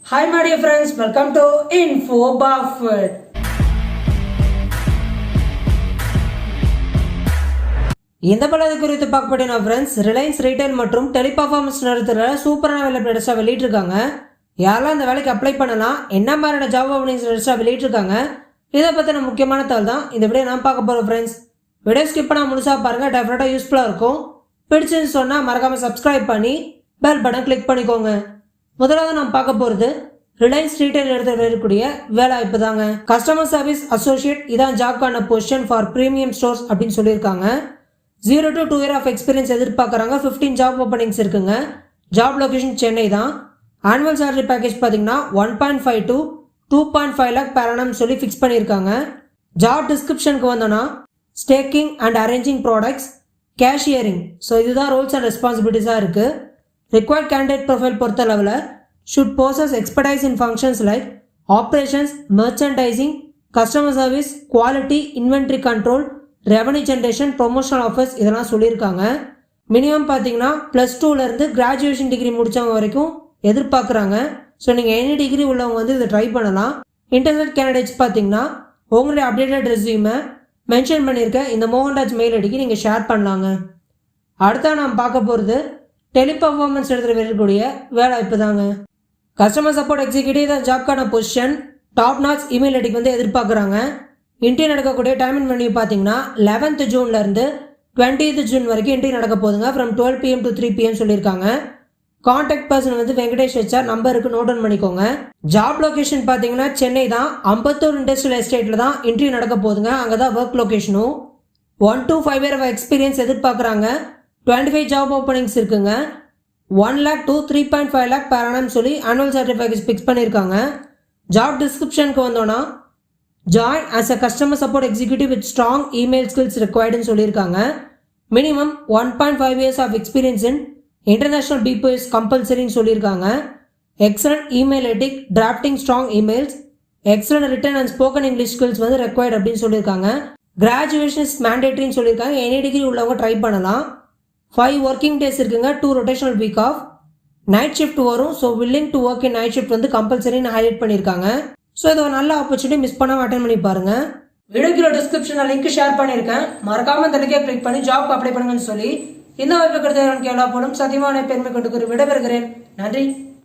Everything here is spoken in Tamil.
Hi my dear friends, welcome to Info Buffett. இந்த பலது குறித்து பார்க்கப்பட்ட ஃப்ரெண்ட்ஸ், ரிலையன்ஸ் ரீட்டைல் மற்றும் டெலிபர்ஃபார்மன்ஸ் நிறுவனத்தில் சூப்பரான வேலை லேட்டஸ்ட்டாக வெளியிட்டிருக்காங்க. யாரெல்லாம் இந்த வேலைக்கு அப்ளை பண்ணலாம், என்ன மாதிரியான ஜாப் ஓப்பனிங்ஸ் லேட்டஸ்ட்டாக வெளியிட்டிருக்காங்க, இதை பற்றின முக்கியமான தகவல் தான் இந்த வீடியோ நான் பார்க்க போகிறோம் ஃப்ரெண்ட்ஸ். வீடியோ ஸ்கிப் பண்ணால் முழுசாக பாருங்கள், டெஃபினட்டாக யூஸ்ஃபுல்லாக இருக்கும். பிடிச்சுன்னு சொன்னால் மறக்காமல் சப்ஸ்கிரைப் பண்ணி பெல் பட்டன் கிளிக் பண்ணிக்கோங்க. முதலாவது நம்ம பார்க்க போகிறது ரிலையன்ஸ் ரீட்டைல் இடத்துல இருக்கக்கூடிய வேலைவாய்ப்பு தாங்க. கஸ்டமர் சர்வீஸ் அசோசியேட் இதான் ஜாப்கான பொசிஷன் ஃபார் ப்ரீமியம் ஸ்டோர்ஸ் அப்படின்னு சொல்லியிருக்காங்க. 0 to 2 year ஆஃப் எக்ஸ்பீரியன்ஸ் எதிர்பார்க்குறாங்க. 15 ஜாப் ஓப்பனிங்ஸ் இருக்குங்க. ஜாப் லொகேஷன் சென்னை தான். ஆனுவல் சேலரி பேக்கேஜ் பார்த்தீங்கன்னா 1.5 to 2.5 lakh per annum சொல்லி ஃபிக்ஸ் பண்ணியிருக்காங்க. ஜாப் டிஸ்கிரிப்ஷனுக்கு வந்தோன்னா stacking and arranging products, cashiering, so இதுதான் ரோல்ஸ் அண்ட் ரெஸ்பான்சிபிலிட்டிஸாக இருக்குது. ரிக்வயர்ட் கேண்டிடேட் ப்ரொஃபைல் பொறுத்த லெவலில் should possess expertise in functions like operations, merchandising, customer service, quality, inventory control, revenue generation, promotional offers இதெல்லாம் சொல்லியிருக்காங்க. மினிமம் பார்த்தீங்கன்னா +2லேருந்து கிராஜுவேஷன் டிகிரி முடித்தவங்க வரைக்கும் எதிர்பார்க்குறாங்க. ஸோ நீங்கள் எனி டிகிரி உள்ளவங்க வந்து இதை ட்ரை பண்ணலாம். இன்டர்நெட் கேண்டிடேட்ஸ் பார்த்தீங்கன்னா உங்களுடைய அப்டேட்டட் ரெஸ்யூமை மென்ஷன் பண்ணியிருக்க இந்த மோகன்ராஜ் மெயில் ஐடிக்கு நீங்கள் ஷேர் பண்ணலாங்க. அடுத்தா நாம் பார்க்க போகிறது டெலிபர்ஃபார்மன்ஸ் இடத்துல வரக்கூடிய வேலைவாய்ப்பு தாங்க. கஸ்டமர் சப்போர்ட் எக்ஸிக்யூட்டிவ் தான் ஜாப்கான பொசிஷன். டாப் நாட்ச் இமெயில் ஐடிக்கு வந்து எதிர்பார்க்குறாங்க. இன்டர்வியூ நடக்கக்கூடிய டைம் அண்ட் மெனு பார்த்தீங்கன்னா 11th ஜூன்லேருந்து 20th ஜூன் வரைக்கும் இன்டர்வியூ நடக்க போதுங்க. ஃப்ரம் 12 PM to 3 PM சொல்லியிருக்காங்க. கான்டாக்ட் பர்சன் வந்து வெங்கடேஷ் HR நம்பருக்கு நோட் டவுன் பண்ணிக்கோங்க. ஜாப் லொகேஷன் பார்த்தீங்கன்னா சென்னை தான். அம்பத்தூர் இண்டஸ்ட்ரியல் எஸ்டேட்டில் தான் இன்டர்வியூ நடக்க போதுங்க. அங்கே தான் ஒர்க் லொகேஷனும். 1 to 5 year ஆஃப் எக்ஸ்பீரியன்ஸ் எதிர்பார்க்குறாங்க. 25 ஜாப் ஓப்பனிங்ஸ் இருக்குங்க. 1 lakh to 3.5 lakh per annum சொல்லி ஆனுவல் சேலரி பேக்கேஜ் ஃபிக்ஸ் பண்ணியிருக்காங்க. ஜாப் டிஸ்கிரிப்ஷனுக்கு வந்தோன்னா join as a customer support executive with strong email skills ரெக்வயர்டுன்னு சொல்லியிருக்காங்க. Minimum 1.5 years of experience in international BPOs கம்பல்சரின்னு சொல்லியிருக்காங்க. Excellent email etiquette, drafting strong emails, excellent written and spoken English skills வந்து ரெக்வயர்டு அப்படின்னு சொல்லியிருக்காங்க. கிராஜுவேஷன் இஸ் மேண்டேட்ரின்னு சொல்லியிருக்காங்க. எனி டிகிரி உள்ளவங்க ட்ரை பண்ணலாம். 5 ஒர்க்கிங் டேஸ் இருக்குங்க. 2 rotational week off. Night shift வரும். So willing to work in night shift வந்து கம்பல்சரின்னு ஹைலைட் பண்ணியிருக்காங்க. ஸோ இது ஒரு நல்ல ஆப்பர்ச்சுனிட்டி, மிஸ் பண்ணாமல் அட்டன் பண்ணி பாருங்க. வீடியோக்குள்ள டிஸ்கிரிப்ஷனில் லிங்க் ஷேர் பண்ணியிருக்கேன். மறக்காம இந்த லிங்கை கிளிக் பண்ணி ஜாப் அப்ளை பண்ணுங்கன்னு சொல்லி இந்த வாய்ப்பு கிடைத்த கேள்வி போலும் சத்தியமான பெருமை கொண்டு விடைபெறுகிறேன். நன்றி.